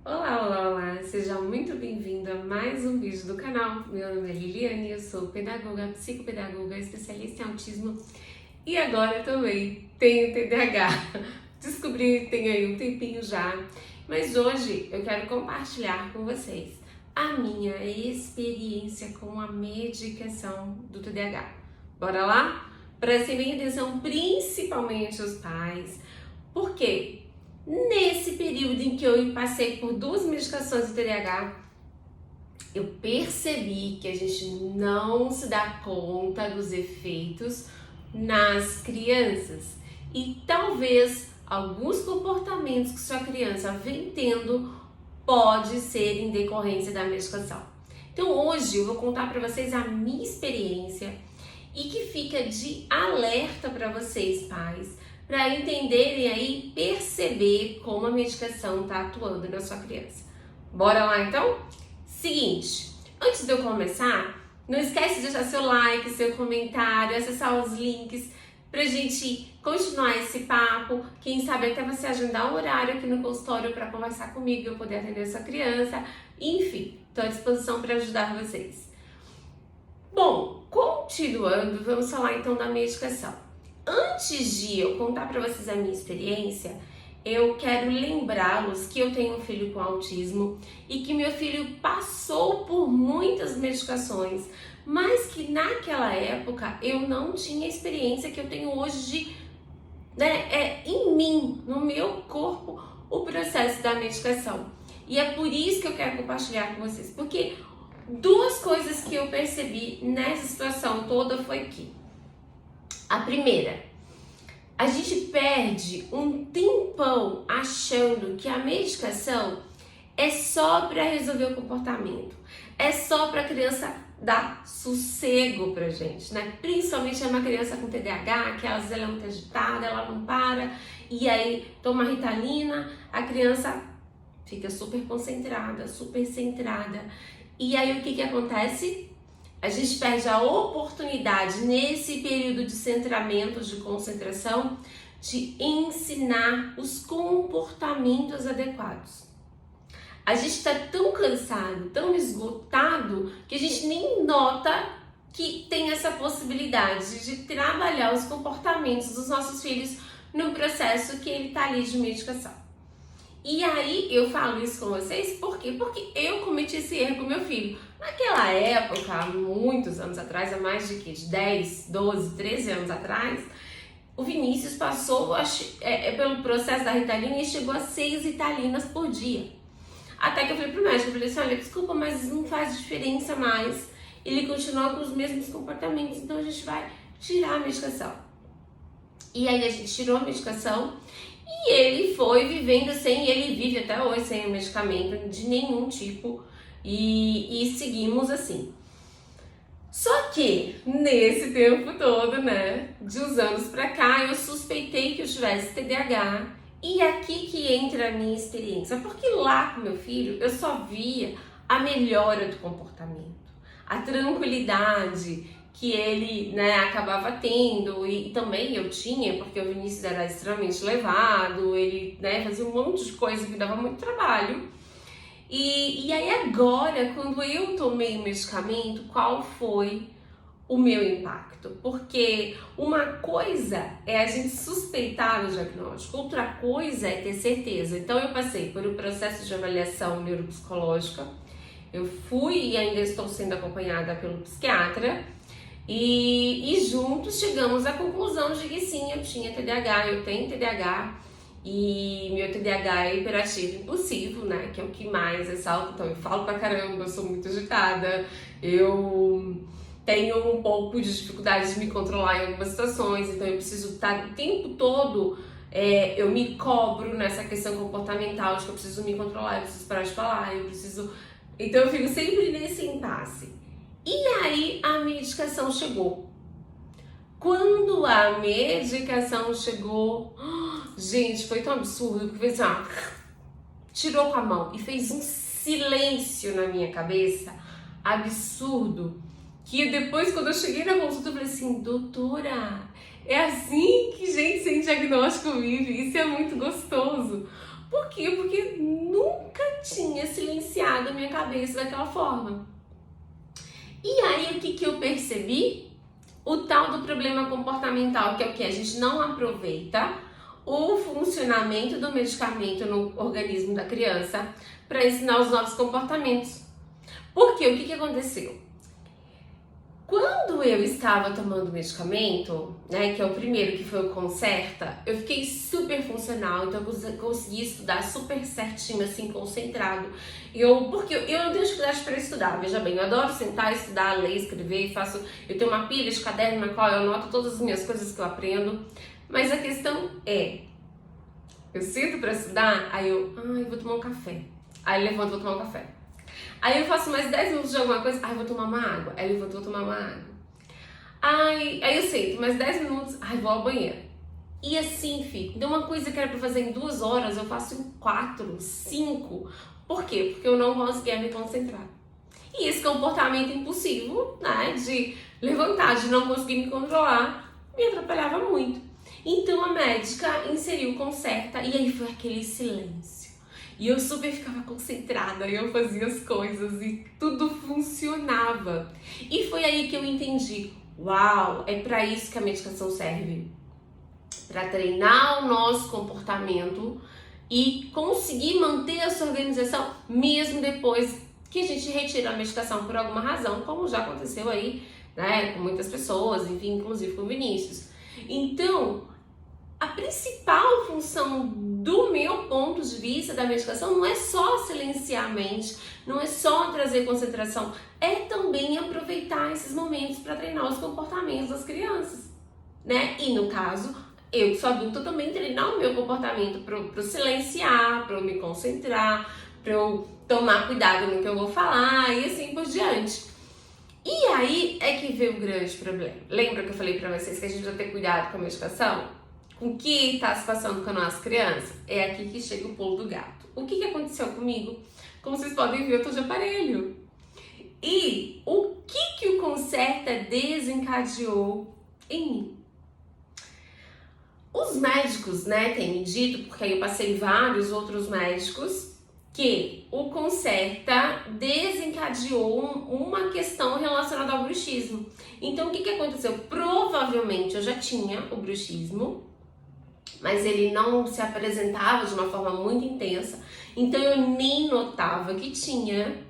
Olá, olá, olá! Seja muito bem-vindo a mais um vídeo do canal. Meu nome é Liliane, eu sou pedagoga, psicopedagoga, especialista em autismo e agora também tenho TDAH. Descobri que tem aí um tempinho já, mas hoje eu quero compartilhar com vocês a minha experiência com a medicação do TDAH. Bora lá? Prestem bem atenção, principalmente os pais, porque nesse período em que eu passei por 2 medicações do TDAH, eu percebi que a gente não se dá conta dos efeitos nas crianças e talvez alguns comportamentos que sua criança vem tendo pode ser em decorrência da medicação. Então hoje eu vou contar para vocês a minha experiência e que fica de alerta para vocês, pais, para entenderem aí, perceber como a medicação está atuando na sua criança. Bora lá então? Seguinte, antes de eu começar, não esquece de deixar seu like, seu comentário, acessar os links pra gente continuar esse papo. Quem sabe até você agendar um horário aqui no consultório para conversar comigo e eu poder atender sua criança. Enfim, estou à disposição para ajudar vocês. Bom, continuando, vamos falar então da medicação. Antes de eu contar para vocês a minha experiência, eu quero lembrá-los que eu tenho um filho com autismo e que meu filho passou por muitas medicações, mas que naquela época eu não tinha a experiência que eu tenho hoje em mim, no meu corpo, o processo da medicação. E é por isso que eu quero compartilhar com vocês, porque 2 coisas que eu percebi nessa situação toda foi que a primeira, a gente perde um tempão achando que a medicação é só para resolver o comportamento, é só para a criança dar sossego pra gente, né? Principalmente é uma criança com TDAH, que às vezes ela é muito agitada, ela não para, e aí toma Ritalina, a criança fica super concentrada, super centrada, e aí o que acontece? A gente perde a oportunidade, nesse período de centramento, de concentração, de ensinar os comportamentos adequados. A gente está tão cansado, tão esgotado, que a gente nem nota que tem essa possibilidade de trabalhar os comportamentos dos nossos filhos no processo que ele está ali de medicação. E aí eu falo isso com vocês, por quê? Porque eu cometi esse erro com meu filho. Naquela época, há muitos anos atrás, há mais de 10, 12, 13 anos atrás, o Vinícius passou pelo processo da Ritalina e chegou a 6 Ritalinas por dia. Até que eu falei pro médico, eu falei assim, olha, desculpa, mas não faz diferença mais. Ele continua com os mesmos comportamentos, então a gente vai tirar a medicação. E aí a gente tirou a medicação e ele foi vivendo sem, ele vive até hoje sem o medicamento de nenhum tipo e seguimos assim. Só que nesse tempo todo, né, de uns anos pra cá, eu suspeitei que eu tivesse TDAH e aqui que entra a minha experiência, porque lá com meu filho eu só via a melhora do comportamento, a tranquilidade que ele, né, acabava tendo e também eu tinha, porque o Vinícius era extremamente levado, ele, né, fazia um monte de coisa que dava muito trabalho. E aí agora, quando eu tomei o medicamento, qual foi o meu impacto? Porque uma coisa é a gente suspeitar o diagnóstico, outra coisa é ter certeza. Então eu passei por um processo de avaliação neuropsicológica, eu fui e ainda estou sendo acompanhada pelo psiquiatra, e juntos chegamos à conclusão de que sim, eu tinha TDAH, eu tenho TDAH, e meu TDAH é hiperativo impulsivo, né, que é o que mais ressalta. Então eu falo pra caramba, eu sou muito agitada, eu tenho um pouco de dificuldade de me controlar em algumas situações, então eu preciso estar o tempo todo, eu me cobro nessa questão comportamental, de que eu preciso me controlar, eu preciso parar de falar, eu preciso... Então eu fico sempre nesse impasse. E aí a medicação chegou. Quando a medicação chegou, gente, foi tão absurdo que fez assim, tirou com a mão e fez um silêncio na minha cabeça, absurdo, que depois quando eu cheguei na consulta eu falei assim, doutora, é assim que gente sem diagnóstico vive, isso é muito gostoso. Por quê? Porque nunca tinha silenciado a minha cabeça daquela forma. E aí, o que eu percebi? O tal do problema comportamental, que é o que a gente não aproveita o funcionamento do medicamento no organismo da criança para ensinar os novos comportamentos. Porque o que aconteceu? Quando eu estava tomando medicamento, né, que é o primeiro, que foi o Concerta, eu fiquei super funcional, então eu consegui estudar super certinho, assim, concentrado. Porque eu não tenho dificuldade para estudar, veja bem, eu adoro sentar, estudar, ler, escrever, eu tenho uma pilha de caderno na qual eu anoto todas as minhas coisas que eu aprendo, mas a questão é, eu sinto para estudar, aí eu vou tomar um café, aí eu levanto, vou tomar um café. Aí eu faço mais 10 minutos de alguma coisa, vou tomar uma água. Aí eu levanto, vou tomar uma água. Aí eu sento, mais 10 minutos, vou ao banheiro. E assim fico. Então uma coisa que era pra fazer em 2 horas, eu faço em 4, 5. Por quê? Porque eu não conseguia me concentrar. E esse comportamento impulsivo, né, de levantar, de não conseguir me controlar, me atrapalhava muito. Então a médica inseriu o Concerta e aí foi aquele silêncio. E eu super ficava concentrada, eu fazia as coisas e tudo funcionava. E foi aí que eu entendi, uau, é para isso que a medicação serve. Para treinar o nosso comportamento e conseguir manter essa organização mesmo depois que a gente retira a medicação por alguma razão, como já aconteceu aí, né, com muitas pessoas, enfim, inclusive com o Vinícius. Então, a principal função do meu ponto de vista da medicação não é só silenciar a mente, não é só trazer concentração, é também aproveitar esses momentos para treinar os comportamentos das crianças, né? E no caso, eu que sou adulta também treinar o meu comportamento para eu silenciar, para eu me concentrar, para eu tomar cuidado no que eu vou falar e assim por diante. E aí é que veio o grande problema. Lembra que eu falei para vocês que a gente vai ter cuidado com a medicação? Com o que está se passando com a nossa criança? É aqui que chega o pulo do gato. O que aconteceu comigo? Como vocês podem ver, eu tô de aparelho. E o que o Concerta desencadeou em mim? Os médicos, né, têm me dito, porque aí eu passei vários outros médicos, que o Concerta desencadeou uma questão relacionada ao bruxismo. Então, o que aconteceu? Provavelmente eu já tinha o bruxismo, mas ele não se apresentava de uma forma muito intensa, então eu nem notava que tinha.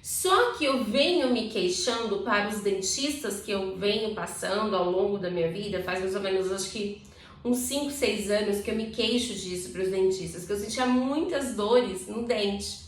Só que eu venho me queixando para os dentistas que eu venho passando ao longo da minha vida, faz mais ou menos, acho que uns 5, 6 anos que eu me queixo disso para os dentistas, que eu sentia muitas dores no dente.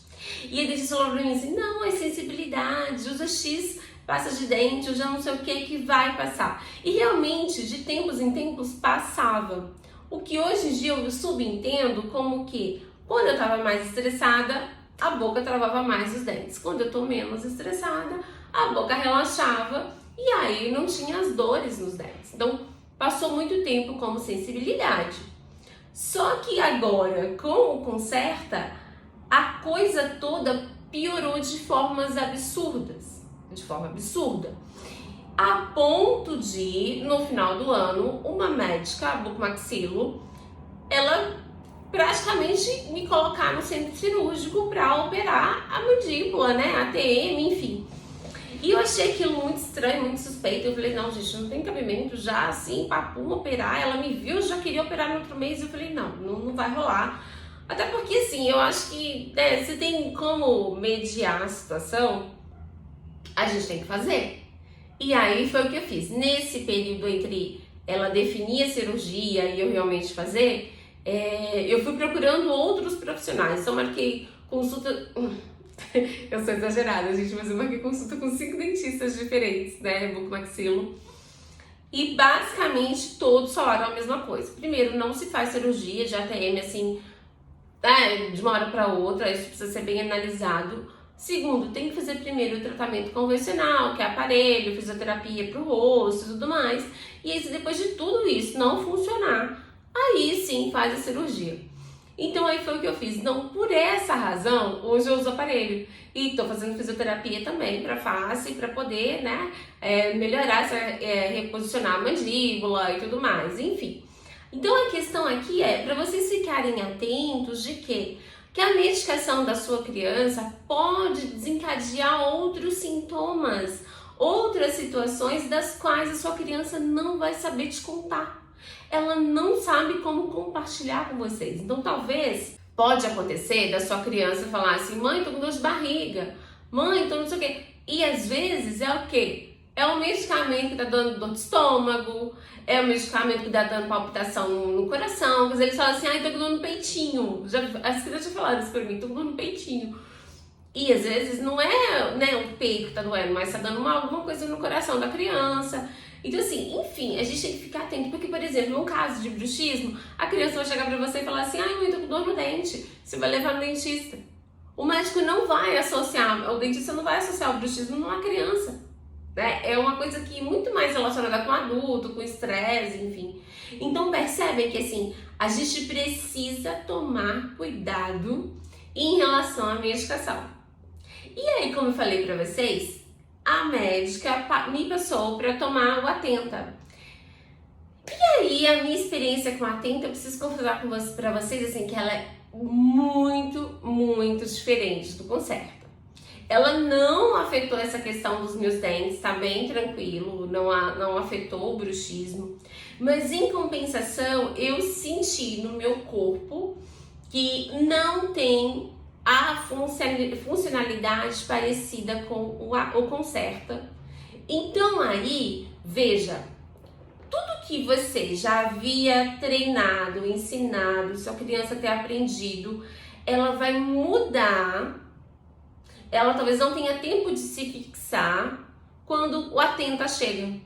E a dentista falou para mim assim, não, é sensibilidade, usa X pasta de dente, usa não sei o que vai passar. E realmente, de tempos em tempos, passava. O que hoje em dia eu subentendo como que quando eu estava mais estressada, a boca travava mais os dentes. Quando eu estou menos estressada, a boca relaxava e aí não tinha as dores nos dentes. Então, passou muito tempo como sensibilidade. Só que agora, com o Concerta, a coisa toda piorou de forma absurda. A ponto de, no final do ano, uma médica, a bucomaxilo, ela praticamente me colocar no centro cirúrgico para operar a mandíbula, né, a ATM, enfim. E eu achei aquilo muito estranho, muito suspeito. Eu falei, não, gente, não tem cabimento já assim, papum, operar. Ela me viu, já queria operar no outro mês. Eu falei, não vai rolar. Até porque, assim, eu acho que se tem como mediar a situação, a gente tem que fazer. E aí foi o que eu fiz. Nesse período entre ela definir a cirurgia e eu realmente fazer, eu fui procurando outros profissionais. Então, marquei consulta... Eu sou exagerada, gente, mas eu marquei consulta com 5 dentistas diferentes, né, bucomaxilo. E basicamente todos falaram a mesma coisa. Primeiro, não se faz cirurgia de ATM assim, de uma hora para outra, isso precisa ser bem analisado. Segundo, tem que fazer primeiro o tratamento convencional, que é aparelho, fisioterapia pro rosto e tudo mais. E aí, se depois de tudo isso não funcionar, aí sim faz a cirurgia. Então aí foi o que eu fiz. Então, por essa razão, hoje eu uso aparelho. E tô fazendo fisioterapia também pra face, pra poder, né, melhorar, reposicionar a mandíbula e tudo mais, enfim. Então a questão aqui é pra vocês ficarem atentos de que que a medicação da sua criança pode desencadear outros sintomas, outras situações das quais a sua criança não vai saber te contar. Ela não sabe como compartilhar com vocês. Então, talvez, pode acontecer da sua criança falar assim, mãe, tô com dor de barriga, mãe, tô não sei o quê. E às vezes é o quê? É o medicamento que tá dando dor de estômago, é o medicamento que tá dando palpitação no coração. Às vezes eles falam assim, ai, tô com dor no peitinho. As crianças já falaram isso pra mim, tô com dor no peitinho. E às vezes não é, né, o peito que tá doendo, mas tá dando alguma coisa no coração da criança. Então assim, enfim, a gente tem que ficar atento, porque, por exemplo, num caso de bruxismo, a criança vai chegar pra você e falar assim, ai, mãe, tô com dor no dente. Você vai levar no dentista. O médico não vai associar, o dentista não vai associar o bruxismo numa criança. Né? É uma coisa que muito mais relacionada com adulto, com estresse, enfim. Então percebem que assim, a gente precisa tomar cuidado em relação à medicação. E aí, como eu falei pra vocês, a médica me passou para tomar o Atenta. E aí, a minha experiência com a Atenta, eu preciso confessar para vocês assim, que ela é muito, muito diferente do Concerta. Ela não afetou essa questão dos meus dentes, tá bem tranquilo, não afetou o bruxismo. Mas em compensação, eu senti no meu corpo que não tem a funcionalidade parecida com o Concerta. Então aí, veja, tudo que você já havia treinado, ensinado, sua criança ter aprendido, ela vai mudar. Ela talvez não tenha tempo de se fixar quando o Atenta chega.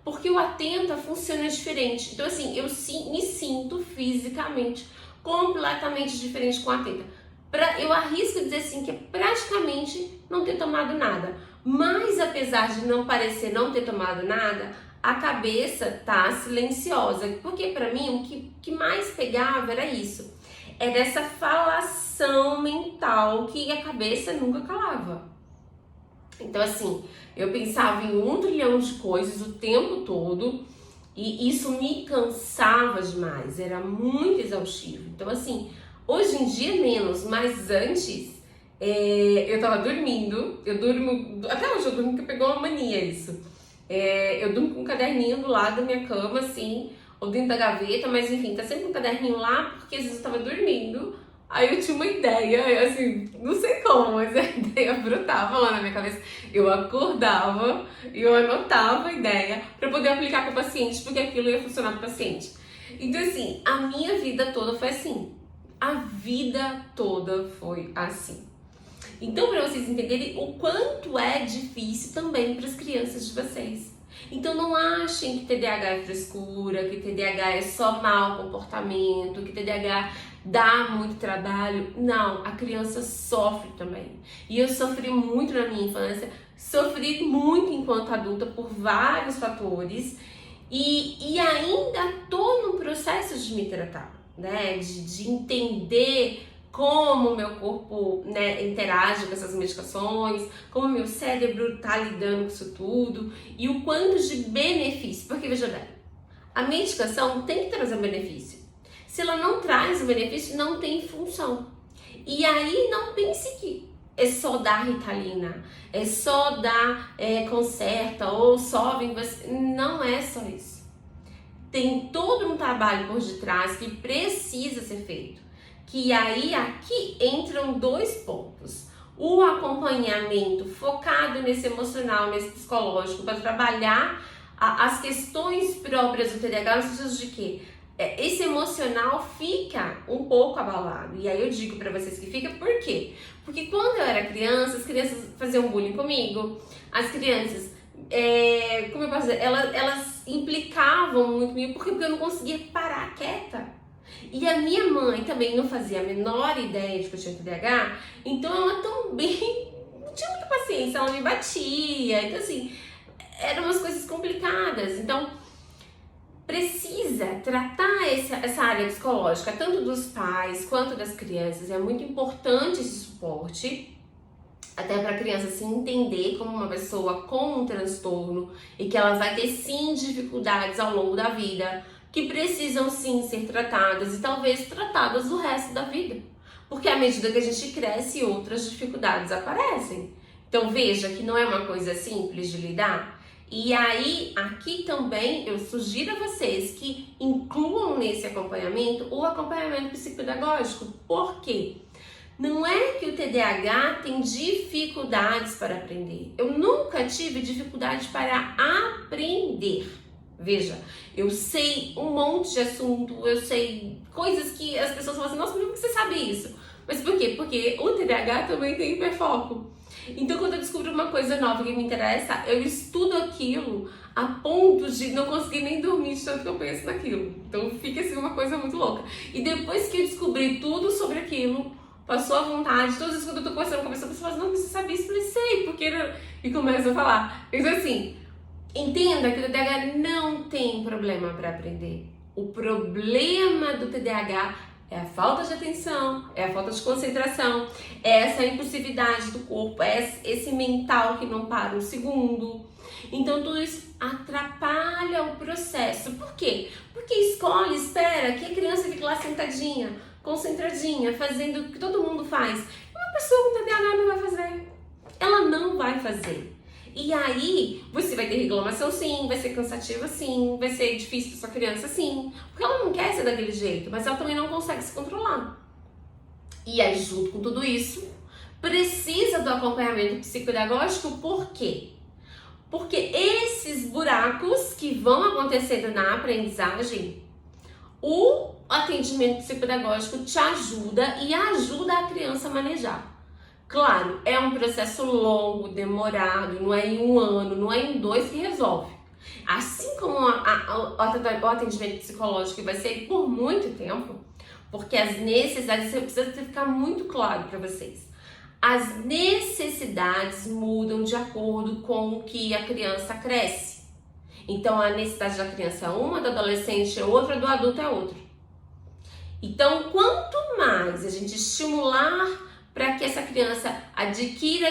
Porque o Atenta funciona diferente. Então assim, eu me sinto fisicamente completamente diferente com o Atenta. Eu arrisco dizer assim que é praticamente não ter tomado nada. Mas apesar de não parecer não ter tomado nada, a cabeça tá silenciosa. Porque para mim o que mais pegava era isso. É dessa falação mental que a cabeça nunca calava. Então assim, eu pensava em 1 trilhão de coisas o tempo todo e isso me cansava demais, era muito exaustivo. Então assim, hoje em dia menos, mas antes eu tava dormindo, eu durmo, até hoje eu durmo, que pegou uma mania isso. Eu durmo com um caderninho do lado da minha cama, assim, ou dentro da gaveta, mas enfim, tá sempre um caderninho lá, porque às vezes eu tava dormindo, aí eu tinha uma ideia, assim, não sei como, mas a ideia brotava lá na minha cabeça. Eu acordava e eu anotava a ideia pra poder aplicar com o paciente, porque aquilo ia funcionar pro paciente. Então assim, a minha vida toda foi assim. A vida toda foi assim. Então, para vocês entenderem o quanto é difícil também para as crianças de vocês. Então, não achem que TDAH é frescura, que TDAH é só mau comportamento, que TDAH dá muito trabalho. Não, a criança sofre também. E eu sofri muito na minha infância, sofri muito enquanto adulta por vários fatores e ainda tô no processo de me tratar, né? De entender como o meu corpo, né, interage com essas medicações, como o meu cérebro tá lidando com isso tudo e o quanto de benefício. Porque veja bem, a medicação tem que trazer um benefício. Se ela não traz o benefício, não tem função. E aí não pense que é só dar Ritalina, é só dar Concerta ou só não é só isso. Tem todo um trabalho por detrás que precisa ser feito. Que aí aqui entram 2 pontos. O acompanhamento focado nesse emocional, nesse psicológico, para trabalhar as questões próprias do TDAH, no sentido de que esse emocional fica um pouco abalado. E aí eu digo para vocês que fica, por quê? Porque quando eu era criança, as crianças faziam bullying comigo, as crianças, como eu posso dizer, elas implicavam muito comigo, porque eu não conseguia parar quieta. E a minha mãe também não fazia a menor ideia de que eu tinha TDAH, então ela também não tinha muita paciência, ela me batia, então assim, eram umas coisas complicadas. Então, precisa tratar essa área psicológica, tanto dos pais quanto das crianças, é muito importante esse suporte, até para a criança se entender como uma pessoa com um transtorno e que ela vai ter sim dificuldades ao longo da vida, que precisam sim ser tratadas e talvez tratadas o resto da vida. Porque à medida que a gente cresce, outras dificuldades aparecem. Então veja que não é uma coisa simples de lidar. E aí, aqui também eu sugiro a vocês que incluam nesse acompanhamento o acompanhamento psicopedagógico. Por quê? Não é que o TDAH tem dificuldades para aprender. Eu nunca tive dificuldade para aprender. Veja, eu sei um monte de assunto, eu sei coisas que as pessoas falam assim, nossa, por que você sabe isso? Mas por quê? Porque o TDAH também tem hiperfoco. Então, quando eu descubro uma coisa nova que me interessa, eu estudo aquilo a ponto de não conseguir nem dormir de tanto que eu penso naquilo. Então, fica assim uma coisa muito louca. E depois que eu descobri tudo sobre aquilo, passou a vontade, todas as vezes quando eu tô conversando com a pessoa fala, não, você sabia isso? Eu falei, sei, porque... E começa a falar. Então, assim, entenda que o TDAH não tem problema para aprender. O problema do TDAH é a falta de atenção, é a falta de concentração, é essa impulsividade do corpo, é esse mental que não para um segundo. Então tudo isso atrapalha o processo. Por quê? Porque a escola espera que a criança fique lá sentadinha, concentradinha, fazendo o que todo mundo faz. E uma pessoa com TDAH não vai fazer. Ela não vai fazer. E aí, você vai ter reclamação sim, vai ser cansativo sim, vai ser difícil para sua criança sim, porque ela não quer ser daquele jeito, mas ela também não consegue se controlar. E aí, junto com tudo isso, precisa do acompanhamento psicopedagógico, por quê? Porque esses buracos que vão acontecendo na aprendizagem, o atendimento psicopedagógico te ajuda e ajuda a criança a manejar. Claro, é um processo longo, demorado, não é em 1 ano, não é em 2 que resolve. Assim como o atendimento psicológico vai ser por muito tempo, porque as necessidades, você precisa ficar muito claro para vocês. As necessidades mudam de acordo com o que a criança cresce. Então, a necessidade da criança é uma, do adolescente é outra, do adulto é outra. Então, quanto mais a gente estimular para que essa criança adquira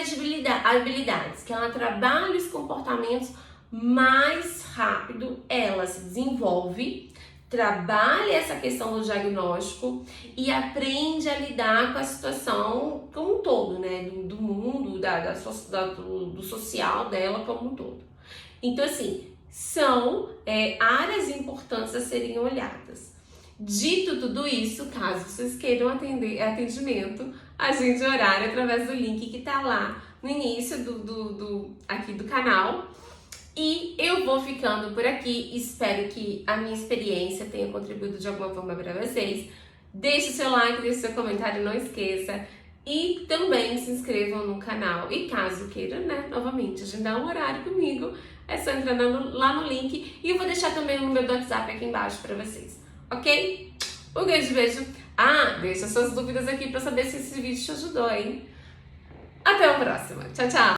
habilidades, que ela trabalhe os comportamentos, mais rápido ela se desenvolve, trabalha essa questão do diagnóstico e aprende a lidar com a situação como um todo, né? Do mundo, do social dela como um todo. Então, assim, são áreas importantes a serem olhadas. Dito tudo isso, caso vocês queiram atendimento, agende horário através do link que tá lá no início aqui do canal. E eu vou ficando por aqui, espero que a minha experiência tenha contribuído de alguma forma para vocês. Deixe o seu like, deixe o seu comentário, não esqueça. E também se inscrevam no canal. E caso queira, né, novamente, agendar um horário comigo, é só entrar lá no link. E eu vou deixar também o número do WhatsApp aqui embaixo para vocês. Ok? Um grande beijo. Deixa suas dúvidas aqui para saber se esse vídeo te ajudou, hein? Até a próxima. Tchau, tchau.